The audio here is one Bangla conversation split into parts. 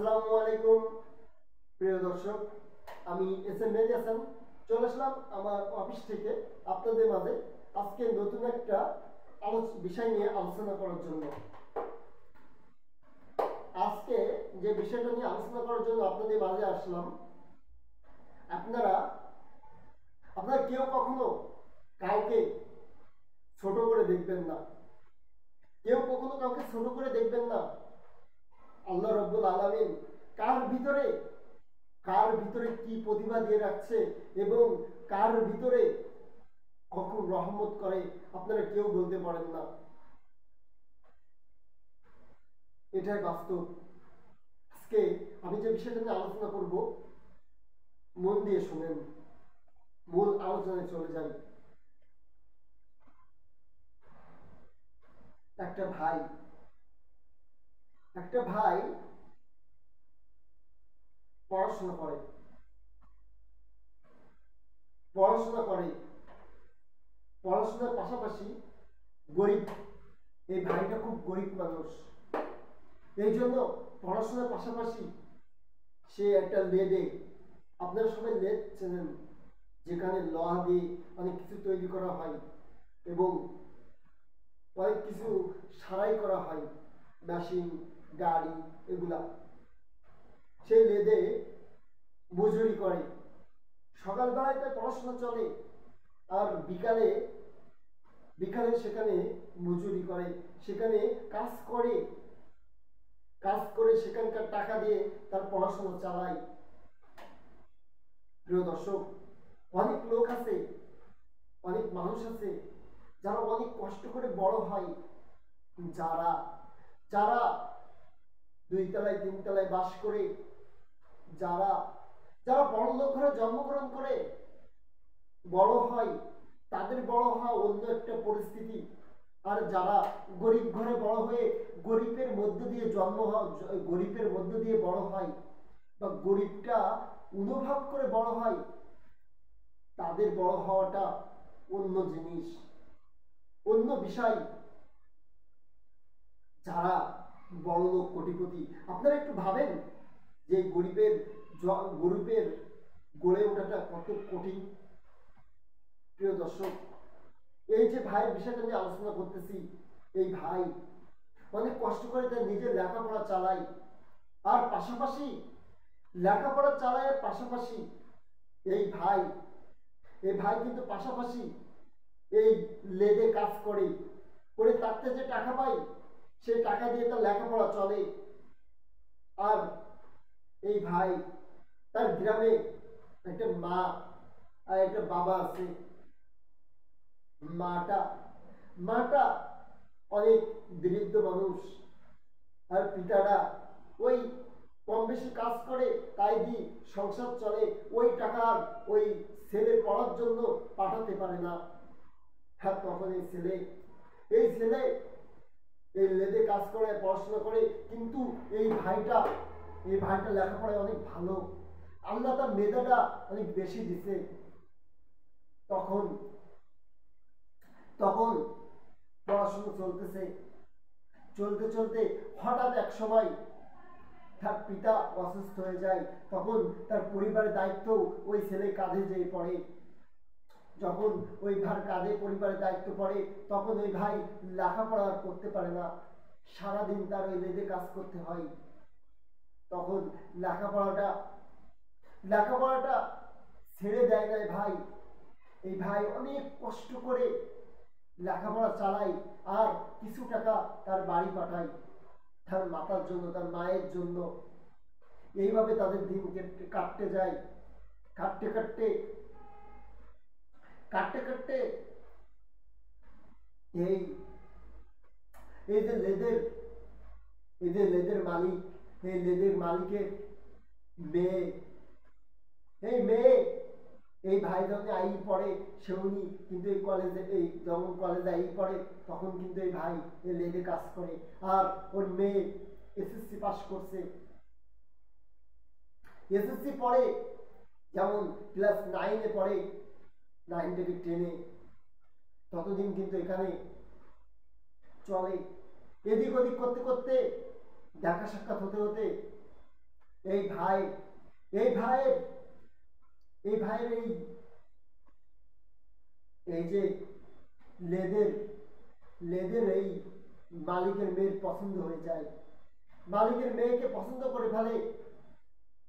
আসসালামু আলাইকুম প্রিয় দর্শক, আমি এস এম মেহেদী হাসান চলে আসলাম আমার অফিস থেকে আপনাদের মাঝে আজকে নতুন একটা বিষয় নিয়ে আলোচনা করার জন্য। আজকে যে বিষয়টা নিয়ে আলোচনা করার জন্য আপনাদের মাঝে আসলাম, আপনারা কেউ কখনো কাউকে ছোট করে দেখবেন না, কেউ কখনো কাউকে ছোট করে দেখবেন না। আল্লাহ রব্বুল আলামিন কার ভিতরে কি প্রতিভা দিয়ে রাখছে এবং কার ভিতরে কখন রহমত করে আপনারা কেউ বলতে পারেন না। এটাই বাস্তব। আজকে আমি যে বিষয়টা নিয়ে আলোচনা করব, মন দিয়ে শুনেন, মূল আলোচনায় চলে যাই। একটা ভাই পড়াশোনা করে পড়াশোনার পাশাপাশি গরিব। এই ভাইটা খুব গরিব মানুষ, এই জন্য পড়াশোনার পাশাপাশি সে একটা লেদে, আপনারা সবাই লেদ চেনেন, যেখানে লোহা দিয়ে অনেক কিছু তৈরি করা হয় এবং অনেক কিছু সারাই করা হয়, মেশিন, গাড়ি, এগুলা। সেই লেদে মজুরি করে, সকালবেলায় তার পড়াশোনা চলে আর বিকালে সেখানে মজুরি করে, সেখানে কাজ করে সেখানকার টাকা দিয়ে তার পড়াশোনা চালায়। প্রিয় দর্শক, অনেক লোক আছে, অনেক মানুষ আছে যারা অনেক কষ্ট করে বড় হয়, যারা যারা 2 তলায় 3 তলায় বাস করে, যারা বড় লোক ঘরে জন্মগ্রহণ করে বড় হয়, তাদের বড় হওয়া অন্য একটা পরিস্থিতি। আর যারা গরিব ঘরে বড় হয়ে গরিবের মধ্য দিয়ে বড় হয় বা গরিবটা অনুভব করে বড় হয়, তাদের বড় হওয়াটা অন্য জিনিস, অন্য বিষয়। যারা বড় লোক, কোটিপতি, আপনারা একটু ভাবেন যে গরিবের গড়ে ওঠাটা কত কঠিন। প্রিয় দর্শক, এই যে ভাইয়ের বিষয়টা নিয়ে আলোচনা করতেছি, এই ভাই অনেক কষ্ট করে তার নিজের লেখাপড়া চালায়, আর পাশাপাশি এই ভাই কিন্তু পাশাপাশি এই লেদে কাজ করে তাতে যে টাকা পায়, সেই টাকা দিয়ে তার লেখাপড়া চলে। আর এই ভাই, তার গ্রামে একটা মা আর একটা বাবা আছে। মাটা অনেক বৃদ্ধ মানুষ, আর পিতাটা ওই কম বেশি কাজ করে, তাই দিয়ে সংসার চলে। ওই টাকার ওই ছেলে পড়ার জন্য পাঠাতে পারে না। হ্যাঁ, তখন এই ছেলে এই লেদে কাজ করে, পড়াশোনা করে, কিন্তু এই ভাইটা লেখাপড়ায় অনেক ভালো, আল্লাহ তার মেধাটা অনেক বেশি দিছে। তখন পড়াশোনা চলতে হঠাৎ এক সময় তার পিতা অসুস্থ হয়ে যায়। তখন তার পরিবারের দায়িত্ব ওই ছেলে কাঁধে যেয়ে পড়ে। যখন ওই ভাইয়ের কাঁধে পরিবারের দায়িত্ব পড়ে, তখন ওই ভাই লেখাপড়া করতে পারে না, সারাদিন তার ওই লেদে কাজ করতে হয়। তখন লেখাপড়াটা ছেড়ে দেয় না এই ভাই অনেক কষ্ট করে লেখাপড়া চালায়, আর কিছু টাকা তার বাড়ি পাঠায় তার মাতার জন্য, তার মায়ের জন্য। এইভাবে তাদের দিন কাটতে যায়। কাটতে কাটতে এই যে লেদের মালিক, এই লেদের মালিকের মেয়ে এই ভাই যখন আই পড়ে, সেউনি কিন্তু যখন কলেজে আই পড়ে, তখন কিন্তু এই ভাই এই লেদে কাজ করে। আর ওর মেয়ে এসএসসি পাস করছে, এসএসসি পড়ে, যেমন ক্লাস 9-এ পড়ে, 9 থেকে 10-এ, ততদিন কিন্তু এখানে চলে। এদিক ওদিক করতে দেখা সাক্ষাৎ হতে এই ভাই এই ভাইয়ের এই ভাইয়ের এই যে লেদের লেদের এই মালিকের মেয়ের পছন্দ হয়ে যায়, মালিকের মেয়েকে পছন্দ করে ফেলে।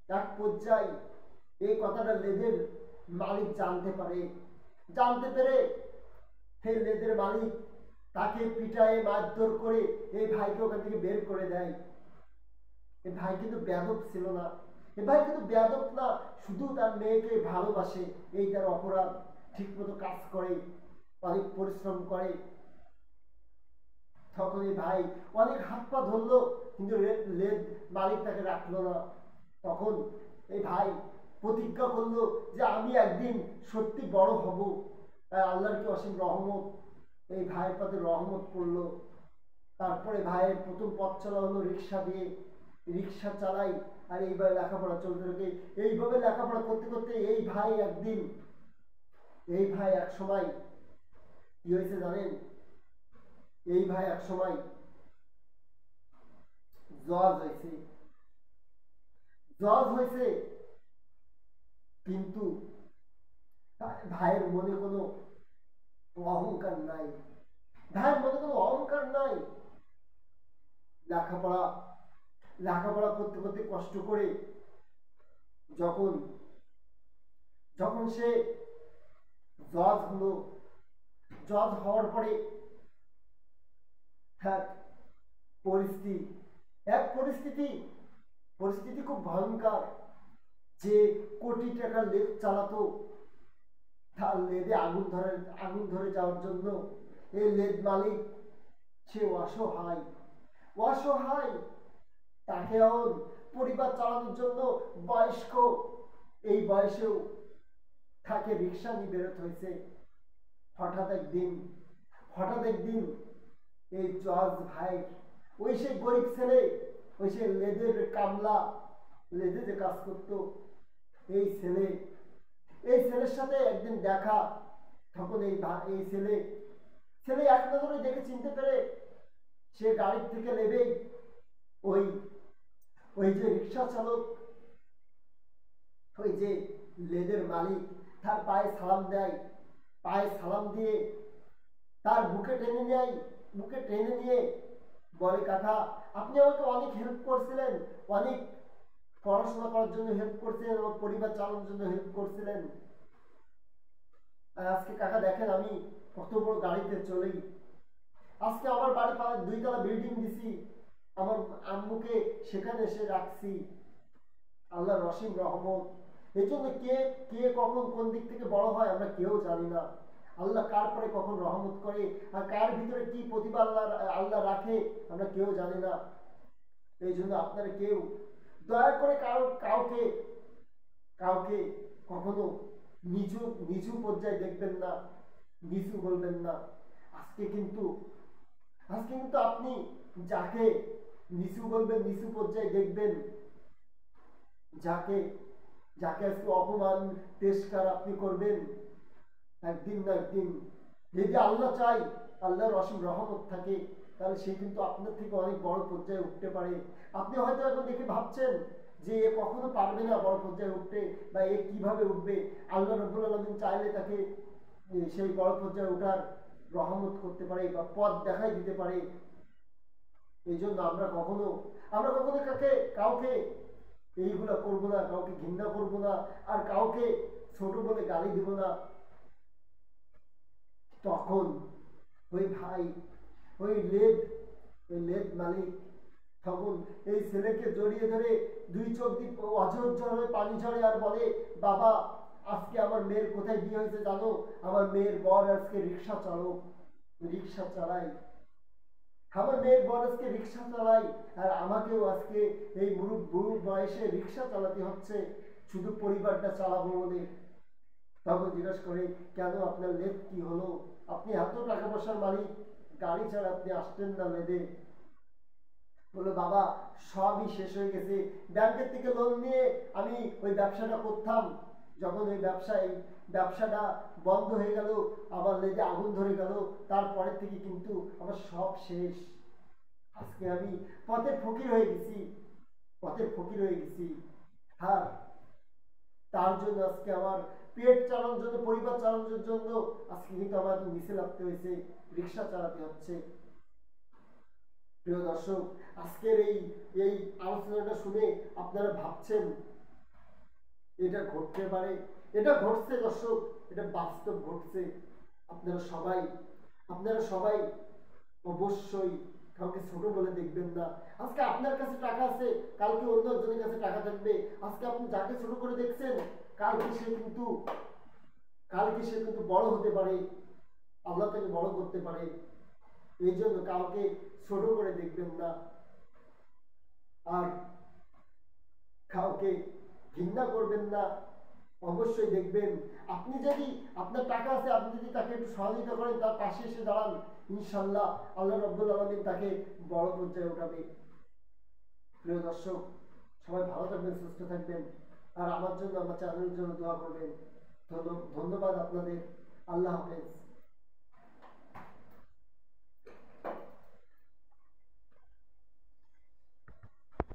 এক পর্যায়ে এই কথাটা লেদের মালিক জানতে পারে, জানতে পেরে সেই লেদের মালিক তাকে পিটায়ে মারধর করে এই ভাইকে ওখান থেকে বের করে দেয়। এই ভাই কিন্তু বেয়াদব ছিল না, এই ভাই কিন্তু বেয়াদব না, শুধু তার মেয়েকে ভালোবাসে, এই তার অপরাধ। ঠিক মতো কাজ করে, অনেক পরিশ্রম করে। তখন এই ভাই অনেক হাত পা ধরলো, কিন্তু লেদ মালিক তাকে রাখলো না। তখন এই ভাই প্রতিজ্ঞা করলো যে আমি একদিন সত্যি বড় হব। আল্লাহর কি অসীম রহমত, এই ভাইয়ের পথে রহমত পড়লো। তারপরে ভাইয়ের প্রথম পথ চলা হলো রিক্সা দিয়ে, রিক্সা চালাই আর এইভাবে লেখাপড়া চলতে থাকে। এইভাবে লেখাপড়া করতে করতে এই ভাই এক সময় কি হয়েছে জানেন? এই ভাই এক সময় জজ হয়েছে, কিন্তু ভাইয়ের মনে কোনো অহংকার নাই, ভাইয়ের মনে কোনো অহংকার নাই। লেখাপড়া করতে করতে কষ্ট করে যখন সে জজ হলো, জজ হওয়ার পরে পরিস্থিতি খুব ভয়ঙ্কর। যে কোটি টাকার লেদ চালাতো, তার লেদে আগুন ধরে যাওয়ার জন্য এই লেদ মালিক সে অসহায়। তাকে পরিবার চালানোর জন্য বয়স্ক, এই বয়সেও তাকে রিক্সা নিয়ে বেরোতে হয়েছে। হঠাৎ একদিন এই জজ ভাই, ওই সে গরিব ছেলে, ওই সে লেদের কামলা, লেদে যে কাজ করতো, এই ছেলের সাথে একদিন দেখা। তখন এই ছেলে এক নজরে দেখে চিনতে পেরে সে গাড়ির থেকে নেবেই ওই যে রিক্সা চালক, ওই যে লেদের মালিক, তার পায়ে সালাম দেয়। পায়ে সালাম দিয়ে তার বুকে টেনে নিয়ে বলে, কাকা আপনি আমাকে অনেক হেল্প করছিলেন, অনেক পড়াশোনা করার জন্য হেল্প করছিলেন, আমার পরিবার চালানোর জন্য হেল্প করছিলেন। আর আজকে কাকা দেখেন আমি কত বড় গাড়িতে চলি, আজকে আমার বাড়ি 2 তলা বিল্ডিং দিছি, আমার আম্মুকে সেখানে এসে রাখছি। আল্লাহর অসীম রহমত। এই জন্য কে কখন কোন দিক থেকে বড় হয় আমরা কেউ জানি না। আল্লাহ কার পরে কখন রহমত করে আর কার ভিতরে কি প্রতিভা আল্লাহ রাখে আমরা কেউ জানি না। এই জন্য আপনারা কেউ দয়া করে কাউকে কখনো নিচু পর্যায়ে দেখবেন না, নিচু বলবেন না। আজকে কিন্তু আপনি যাকে নিচু বলবেন, নিচু পর্যায়ে দেখবেন, যাকে আজকে অপমান তিরস্কার আপনি করবেন, একদিন না একদিন যদি আল্লাহ চাই, আল্লাহর অসীম রহমত থাকে, তাহলে সে কিন্তু আপনার থেকে অনেক বড় পর্যায়ে উঠতে পারে। আপনি হয়তো এখন দেখে ভাবছেন যে এ কখনো পারবে না বড় পর্যায়ে উঠতে, বা এ কিভাবে উঠবে। আল্লাহ রাব্বুল আলামিন চাইলে তাকে সেই বড় পর্যায়ে ওঠার রহমত করতে পারে বা পথ দেখাই দিতে পারে। এই জন্য আমরা কখনো কাউকে এইগুলা করবো না, কাউকে ঘৃণা করবো না, আর কাউকে ছোট বলে গালি দিব না। তখন ওই লেদ মালিক তখন এই ছেলেকে জড়িয়ে ধরে 2 চোখ দিয়ে অঝর হয়ে পানি ঝরে আর বলে, বাবা আজকে আমার মেয়ের কোথায় বিয়ে হয়েছে জানো? আমার মেয়ের বর আজকে রিক্সা চালায়, আমার মেয়ের বর আজকে রিক্সা চালাই, আর আমাকেও আজকে এই বুড়ো বয়সে রিক্সা চালাতে হচ্ছে শুধু পরিবারটা চালাবো বলে। তখন জিজ্ঞাসা করে, কেন আপনার লেদ কি হলো? আপনি এত টাকা পয়সার মালিক, গাড়ি ছাড়া আপনি আসতেন না লেদে? বললো, বাবা সবই শেষ হয়ে গেছে, ব্যাংকের থেকে লোন নিয়ে আমি ওই ব্যবসাটা করতাম, যখন ওই ব্যবসাটা বন্ধ হয়ে গেল, আমার লেদে আগুন ধরে গেল, তারপরের থেকে কিন্তু আমার সব শেষ। আজকে আমি পথের ফকির হয়ে গেছি। আর তার জন্য আজকে আমার পেট চালানোর জন্য, পরিবার চালানোর জন্য আজকে কিন্তু আমার নিচে লাগতে হয়েছে, রিক্সা চালাতে হচ্ছে। প্রিয় দর্শক, আজকের এই এই আলোচনাটা শুনে আপনারা ভাবছেন এটা ঘটতে পারে, এটা ঘটছে দর্শক, এটা বাস্তব ঘটছে। আপনারা সবাই আপনারা সবাই অবশ্যই কাউকে ছোট বলে দেখবেন না। আজকে আপনার কাছে টাকা আছে, কালকে অন্য একজনের কাছে টাকা থাকবে। আজকে আপনি যাকে ছোট করে দেখছেন, কালকে সে কিন্তু বড় হতে পারে, আল্লাহ তাকে বড় করতে পারে। এই জন্য কাউকে ছোট করে দেখবেন না, আর কাউকে ঘৃণা করবেন না। অবশ্যই দেখবেন, আপনি যদি, আপনার টাকা আছে, আপনি যদি তাকে একটু সহযোগিতা করেন, তার পাশে এসে দাঁড়ান, ইনশাল্লাহ আল্লাহ রাব্বুল আলামিন তাকে বড় পর্যায়ে উঠাবে। প্রিয় দর্শক, সবাই ভালো থাকবেন, সুস্থ থাকবেন, আর আমার জন্য, আমার চ্যানেলের জন্য দোয়া করবেন। ধন্যবাদ আপনাদের। আল্লাহ হাফেজ।